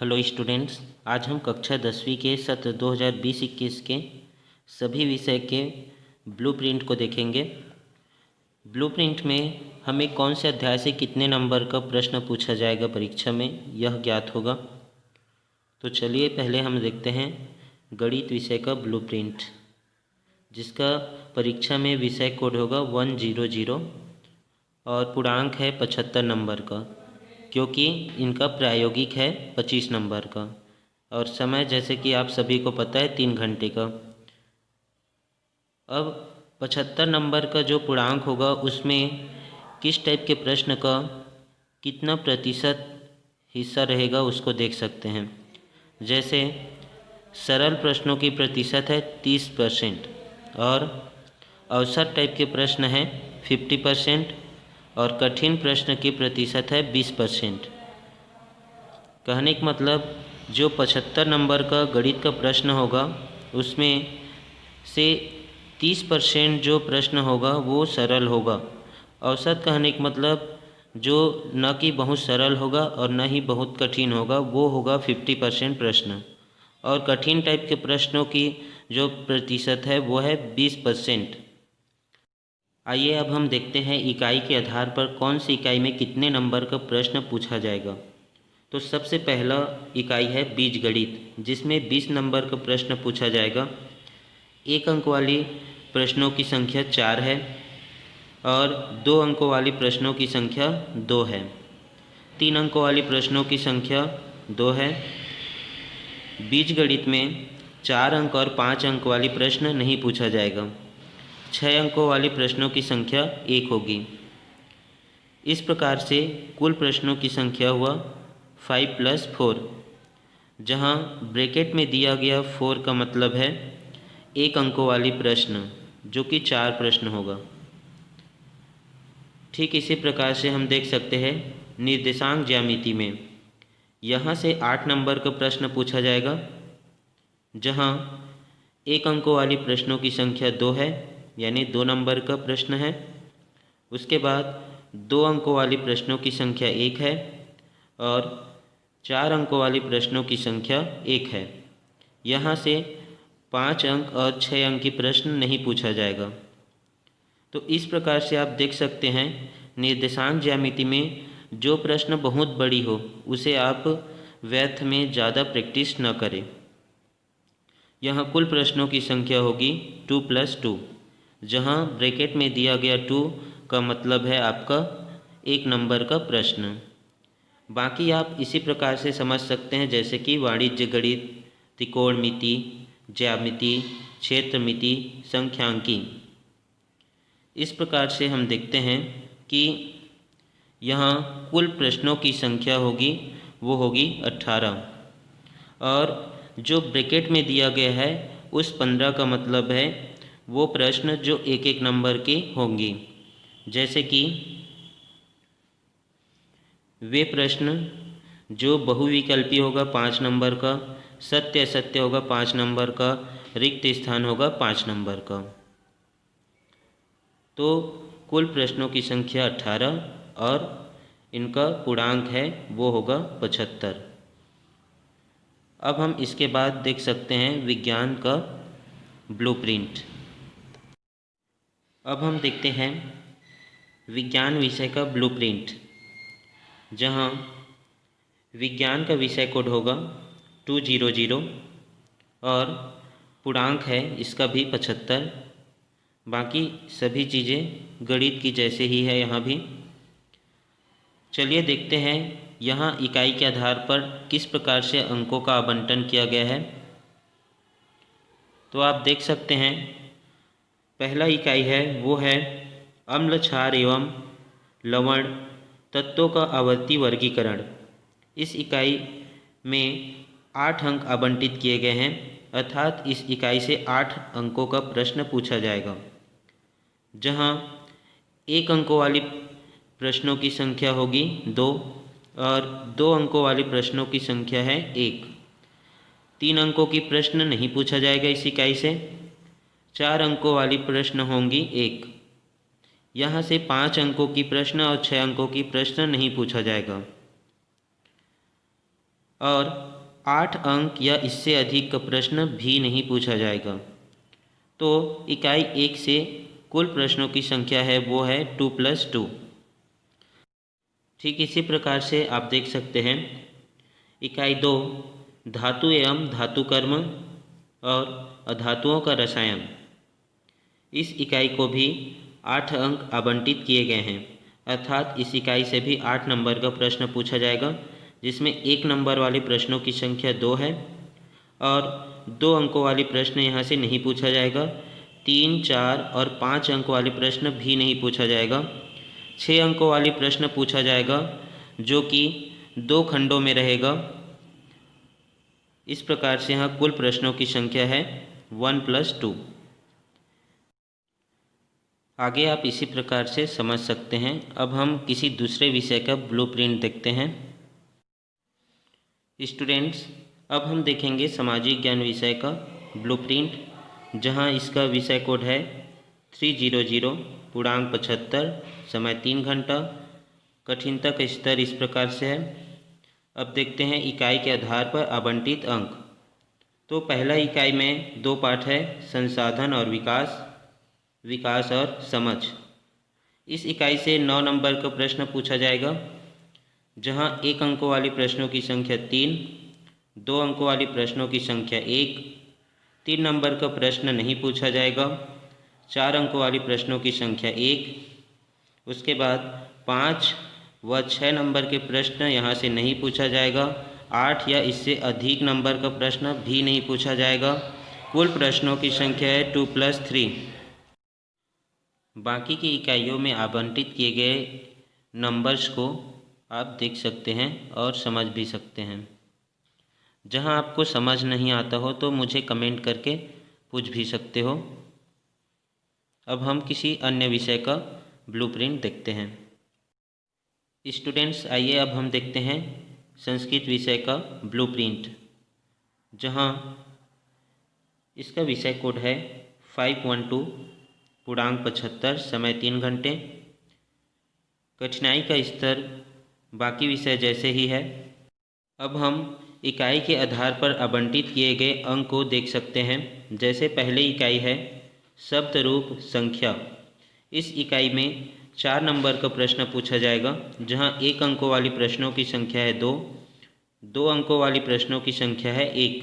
Hello students, आज हम कक्षा 10वीं के सत्र 2020-21 के सभी विषय के ब्लूप्रिंट को देखेंगे। ब्लूप्रिंट में हमें कौन से अध्याय से कितने नंबर का प्रश्न पूछा जाएगा परीक्षा में, यह ज्ञात होगा। तो चलिए पहले हम देखते हैं गणित विषय का ब्लूप्रिंट, जिसका परीक्षा में विषय कोड होगा 100 और पूर्णांक है 75 नंबर का, क्योंकि इनका प्रायोगिक है 25 नंबर का और समय जैसे कि आप सभी को पता है 3 घंटे का। अब 75 नंबर का जो पूर्णांक होगा उसमें किस टाइप के प्रश्न का कितना प्रतिशत हिस्सा रहेगा उसको देख सकते हैं। जैसे सरल प्रश्नों की प्रतिशत है 30% और अवसर टाइप के प्रश्न हैं 50% और कठिन प्रश्न की प्रतिशत है 20%। कहने का मतलब जो 75 नंबर का गणित का प्रश्न होगा उसमें से 30% जो प्रश्न होगा वो सरल होगा। औसत कहने का मतलब जो न कि बहुत सरल होगा और न ही बहुत कठिन होगा, वो होगा 50% प्रश्न। और कठिन टाइप के प्रश्नों की जो प्रतिशत है वो है 20%। आइए अब हम देखते हैं इकाई के आधार पर कौन सी इकाई में कितने नंबर का प्रश्न पूछा जाएगा। तो सबसे पहला इकाई है बीजगणित, जिसमें 20 नंबर का प्रश्न पूछा जाएगा। 1 अंक वाली प्रश्नों की संख्या 4 है और 2 अंकों वाली प्रश्नों की संख्या 2 है। 3 अंकों वाली प्रश्नों की संख्या 2 है। बीजगणित में 4 अंक और 5 अंक वाली प्रश्न नहीं पूछा जाएगा। 6 अंकों वाली प्रश्नों की संख्या 1 होगी। इस प्रकार से कुल प्रश्नों की संख्या हुआ 5 + 4, जहाँ ब्रैकेट में दिया गया 4 का मतलब है 1 अंकों वाली प्रश्न, जो कि 4 प्रश्न होगा। ठीक इसी प्रकार से हम देख सकते हैं निर्देशांक ज्यामिति में यहाँ से 8 नंबर का प्रश्न पूछा जाएगा, जहाँ 1 अंकों वाली प्रश्नों की संख्या 2 है, यानी 2 नंबर का प्रश्न है। उसके बाद 2 अंकों वाली प्रश्नों की संख्या 1 है और 4 अंकों वाली प्रश्नों की संख्या 1 है। यहाँ से 5 अंक और 6 अंक की प्रश्न नहीं पूछा जाएगा। तो इस प्रकार से आप देख सकते हैं निर्देशांक ज्यामिति में जो प्रश्न बहुत बड़ी हो उसे आप व्यर्थ में ज़्यादा प्रैक्टिस न करें। यहाँ कुल प्रश्नों की संख्या होगी 2 + 2, जहाँ ब्रैकेट में दिया गया 2 का मतलब है आपका 1 नंबर का प्रश्न। बाकी आप इसी प्रकार से समझ सकते हैं, जैसे कि वाणिज्य गणित, त्रिकोणमिति, ज्यामिति, क्षेत्रमिति, संख्यांकी। इस प्रकार से हम देखते हैं कि यहाँ कुल प्रश्नों की संख्या होगी वो होगी 18 और जो ब्रैकेट में दिया गया है उस 15 का मतलब है वो प्रश्न जो 1-1 नंबर के होंगी। जैसे कि वे प्रश्न जो बहुविकल्पी होगा 5 नंबर का, सत्य असत्य होगा 5 नंबर का, रिक्त स्थान होगा 5 नंबर का। तो कुल प्रश्नों की संख्या 18 और इनका पूर्णांक है वो होगा 75। अब हम इसके बाद देख सकते हैं विज्ञान का ब्लूप्रिंट। अब हम देखते हैं विज्ञान विषय का ब्लूप्रिंट, जहां विज्ञान का विषय कोड होगा 200 और पूर्णांक है इसका भी 75। बाकी सभी चीज़ें गणित की जैसे ही है यहाँ भी। चलिए देखते हैं यहाँ इकाई के आधार पर किस प्रकार से अंकों का आवंटन किया गया है। तो आप देख सकते हैं पहला इकाई है वो है अम्ल, क्षार एवं लवण तत्वों का आवर्ती वर्गीकरण। इस इकाई में 8 अंक आवंटित किए गए हैं, अर्थात इस इकाई से 8 अंकों का प्रश्न पूछा जाएगा, जहाँ 1 अंकों वाली प्रश्नों की संख्या होगी 2 और 2 अंकों वाली प्रश्नों की संख्या है 1। 3 अंकों की प्रश्न नहीं पूछा जाएगा इस इकाई से। 4 अंकों वाली प्रश्न होंगी 1। यहाँ से 5 अंकों की प्रश्न और 6 अंकों की प्रश्न नहीं पूछा जाएगा। और 8 अंक या इससे अधिक का प्रश्न भी नहीं पूछा जाएगा। तो इकाई 1 से कुल प्रश्नों की संख्या है वो है 2+2। ठीक इसी प्रकार से आप देख सकते हैं इकाई 2 धातु एवं धातु कर्म और अधातुओं का रसायन, इस इकाई को भी 8 अंक आवंटित किए गए हैं, अर्थात इस इकाई से भी 8 नंबर का प्रश्न पूछा जाएगा, जिसमें 1 नंबर वाले प्रश्नों की संख्या 2 है और 2 अंकों वाले प्रश्न यहाँ से नहीं पूछा जाएगा। 3, 4 और 5 अंक वाले प्रश्न भी नहीं पूछा जाएगा। 6 अंकों वाले प्रश्न पूछा जाएगा जो कि 2 खंडों में रहेगा। इस प्रकार से यहाँ कुल प्रश्नों की संख्या है 1+2। आगे आप इसी प्रकार से समझ सकते हैं। अब हम किसी दूसरे विषय का ब्लूप्रिंट देखते हैं। स्टूडेंट्स, अब हम देखेंगे सामाजिक ज्ञान विषय का ब्लूप्रिंट, जहां इसका विषय कोड है 300, पूर्णांक 75, समय 3 घंटा, कठिनता का स्तर इस प्रकार से है। अब देखते हैं इकाई के आधार पर आवंटित अंक। तो पहला इकाई में 2 पाठ है, संसाधन और विकास और समझ। इस इकाई से 9 नंबर का प्रश्न पूछा जाएगा, जहां 1 अंकों वाले प्रश्नों की संख्या 3, 2 अंकों वाले प्रश्नों की संख्या 1, 3 नंबर का प्रश्न नहीं पूछा जाएगा, 4 अंकों वाले प्रश्नों की संख्या 1। उसके बाद 5 व 6 नंबर के प्रश्न यहाँ से नहीं पूछा जाएगा, 8 या इससे अधिक नंबर का प्रश्न भी नहीं पूछा जाएगा। कुल प्रश्नों की संख्या है 2+3। बाकी की इकाइयों में आवंटित किए गए नंबर्स को आप देख सकते हैं और समझ भी सकते हैं। जहां आपको समझ नहीं आता हो तो मुझे कमेंट करके पूछ भी सकते हो। अब हम किसी अन्य विषय का ब्लूप्रिंट देखते हैं। स्टूडेंट्स, आइए अब हम देखते हैं संस्कृत विषय का ब्लूप्रिंट, जहां इसका विषय कोड है 512, पूर्णांक 75, समय 3 घंटे। कठिनाई का स्तर बाकी विषय जैसे ही है। अब हम इकाई के आधार पर आवंटित किए गए अंक को देख सकते हैं। जैसे पहले इकाई है शब्द रूप संख्या। इस इकाई में 4 नंबर का प्रश्न पूछा जाएगा, जहां 1 अंकों वाली प्रश्नों की संख्या है 2, 2 अंकों वाली प्रश्नों की संख्या है 1।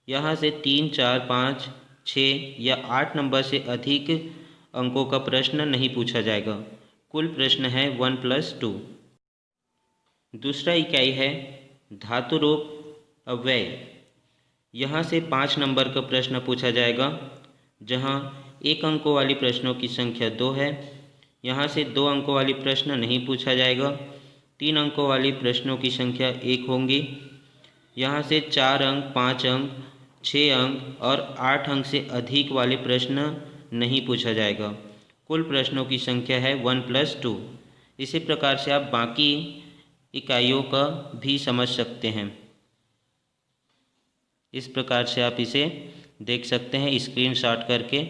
यहाँ से 3, 4, 5, 6 या 8 नंबर से अधिक अंकों का प्रश्न नहीं पूछा जाएगा। कुल प्रश्न है 1+2। दूसरा इकाई है धातु रूप अव्यय। यहाँ से 5 नंबर का प्रश्न पूछा जाएगा, जहाँ 1 अंकों वाली प्रश्नों की संख्या 2 है। यहाँ से 2 अंकों वाली प्रश्न नहीं पूछा जाएगा, 3 अंकों वाली प्रश्नों की संख्या 1 होंगी। यहाँ से 4 अंक, 5 अंक, 6 अंक और 8 अंक से अधिक वाले प्रश्न नहीं पूछा जाएगा। कुल प्रश्नों की संख्या है 1+2। इसी प्रकार से आप बाकी इकाइयों का भी समझ सकते हैं। इस प्रकार से आप इसे देख सकते हैं, स्क्रीनशॉट करके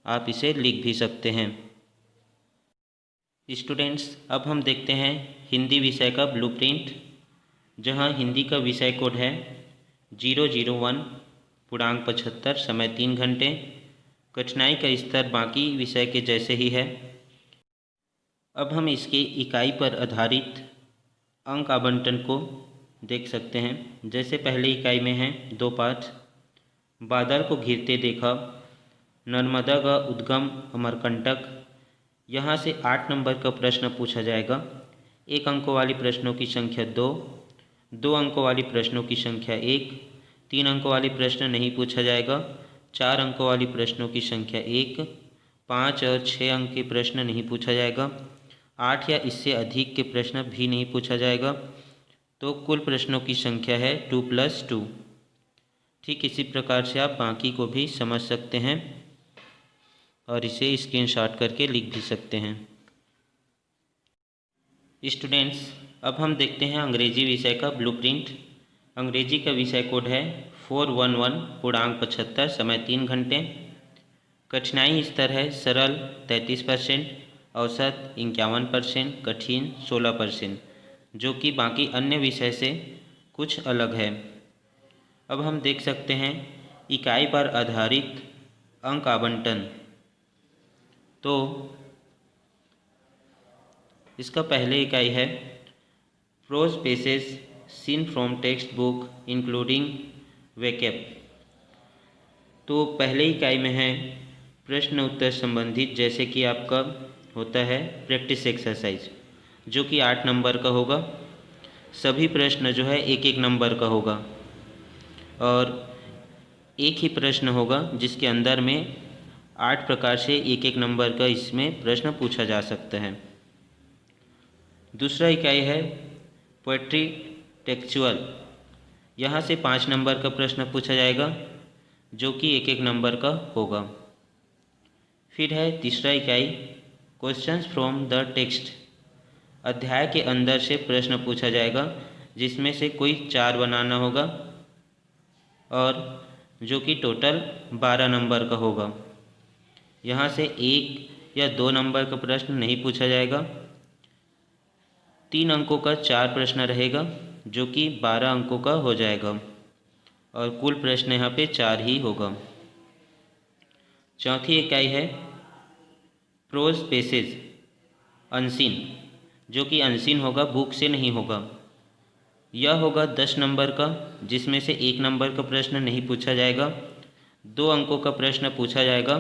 आप इसे लिख भी सकते हैं। स्टूडेंट्स, अब हम देखते हैं हिंदी विषय का ब्लूप्रिंट, जहां हिंदी का विषय कोड है 001, पूर्णांक 75, समय 3 घंटे। कठिनाई का स्तर बाकी विषय के जैसे ही है। अब हम इसकी इकाई पर आधारित अंक आवंटन को देख सकते हैं। जैसे पहले इकाई में है 2 पाठ, बादल को घिरते देखा, नर्मदा का उद्गम अमरकंटक। यहाँ से 8 नंबर का प्रश्न पूछा जाएगा। 1 अंकों वाली प्रश्नों की संख्या 2, 2 अंकों वाली प्रश्नों की संख्या 1, 3 अंकों वाली प्रश्न नहीं पूछा जाएगा, 4 अंकों वाली प्रश्नों की संख्या 1, 5 और 6 अंक के प्रश्न नहीं पूछा जाएगा, 8 या इससे अधिक के प्रश्न भी नहीं पूछा जाएगा। तो कुल प्रश्नों की संख्या है 2+2। ठीक इसी प्रकार से आप बाकी को भी समझ सकते हैं और इसे स्क्रीनशॉट करके लिख भी सकते हैं। स्टूडेंट्स, अब हम देखते हैं अंग्रेजी विषय का ब्लूप्रिंट। अंग्रेजी का विषय कोड है 411, पूर्णांक 75, समय 3 घंटे। कठिनाई स्तर है सरल 33%, औसत 51%, कठिन 16%, जो कि बाकी अन्य विषय से कुछ अलग है। अब हम देख सकते हैं इकाई पर आधारित अंक आवंटन। तो इसका पहले इकाई है prose pieces seen from textbook including vocab. तो पहले इकाई में है प्रश्न उत्तर संबंधित, जैसे कि आपका होता है प्रैक्टिस एक्सरसाइज, जो कि 8 नंबर का होगा। सभी प्रश्न जो है 1-1 नंबर का होगा और एक ही प्रश्न होगा जिसके अंदर में 8 प्रकार से 1-1 नंबर का इसमें प्रश्न पूछा जा सकता है। दूसरा इकाई है पोएट्री टेक्चुअल। यहाँ से 5 नंबर का प्रश्न पूछा जाएगा जो कि 1-1 नंबर का होगा। फिर है तीसरा इकाई क्वेश्चंस फ्रॉम द टेक्स्ट। अध्याय के अंदर से प्रश्न पूछा जाएगा जिसमें से कोई 4 बनाना होगा और जो कि टोटल 12 नंबर का होगा। यहाँ से 1 या 2 नंबर का प्रश्न नहीं पूछा जाएगा। 3 अंकों का 4 प्रश्न रहेगा जो कि 12 अंकों का हो जाएगा और कुल प्रश्न यहाँ पे 4 ही होगा। चौथी इकाई है प्रोज पेसेज अनसीन, जो कि अनसीन होगा, बुक से नहीं होगा। यह होगा 10 नंबर का, जिसमें से 1 नंबर का प्रश्न नहीं पूछा जाएगा। 2 अंकों का प्रश्न पूछा जाएगा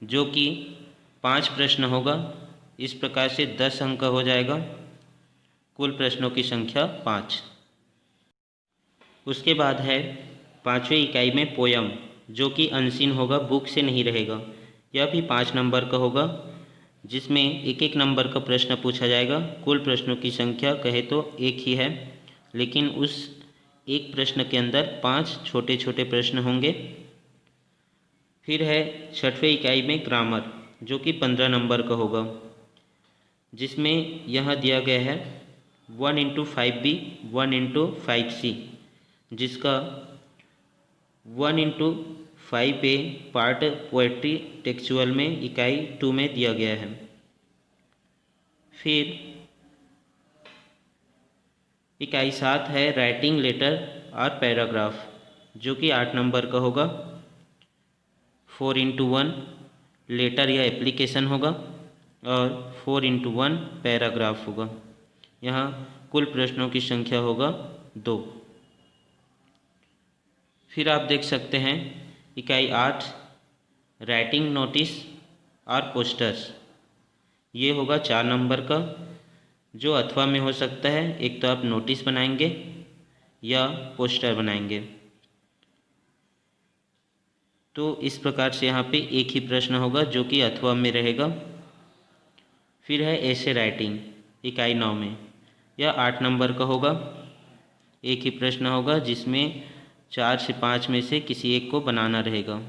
जो कि 5 प्रश्न होगा। इस प्रकार से 10 अंक हो जाएगा, कुल प्रश्नों की संख्या 5। उसके बाद है 5वीं इकाई में पोयम, जो कि अनसीन होगा, बुक से नहीं रहेगा। यह भी 5 नंबर का होगा जिसमें 1-1 नंबर का प्रश्न पूछा जाएगा। कुल प्रश्नों की संख्या कहे तो 1 ही है, लेकिन उस एक प्रश्न के अंदर 5 छोटे छोटे प्रश्न होंगे। फिर है 6वीं इकाई में ग्रामर, जो कि 15 नंबर का होगा, जिसमें यह दिया गया है 1x5b 1x5c, जिसका 1x5a पार्ट पोएट्री टेक्चुअल में इकाई 2 में दिया गया है। फिर इकाई 7 है राइटिंग लेटर और पैराग्राफ, जो कि 8 नंबर का होगा। 4x1 लेटर या एप्लीकेशन होगा और 4x1 पैराग्राफ होगा। यहाँ कुल प्रश्नों की संख्या होगा 2। फिर आप देख सकते हैं इकाई 8 राइटिंग नोटिस और पोस्टर्स। ये होगा 4 नंबर का, जो अथवा में हो सकता है। एक तो आप नोटिस बनाएंगे या पोस्टर बनाएंगे। तो इस प्रकार से यहाँ पे एक ही प्रश्न होगा जो कि अथवा में रहेगा। फिर है ऐसे राइटिंग इकाई 9 में, यह 8 नंबर का होगा। एक ही प्रश्न होगा जिसमें 4 से 5 में से किसी एक को बनाना रहेगा।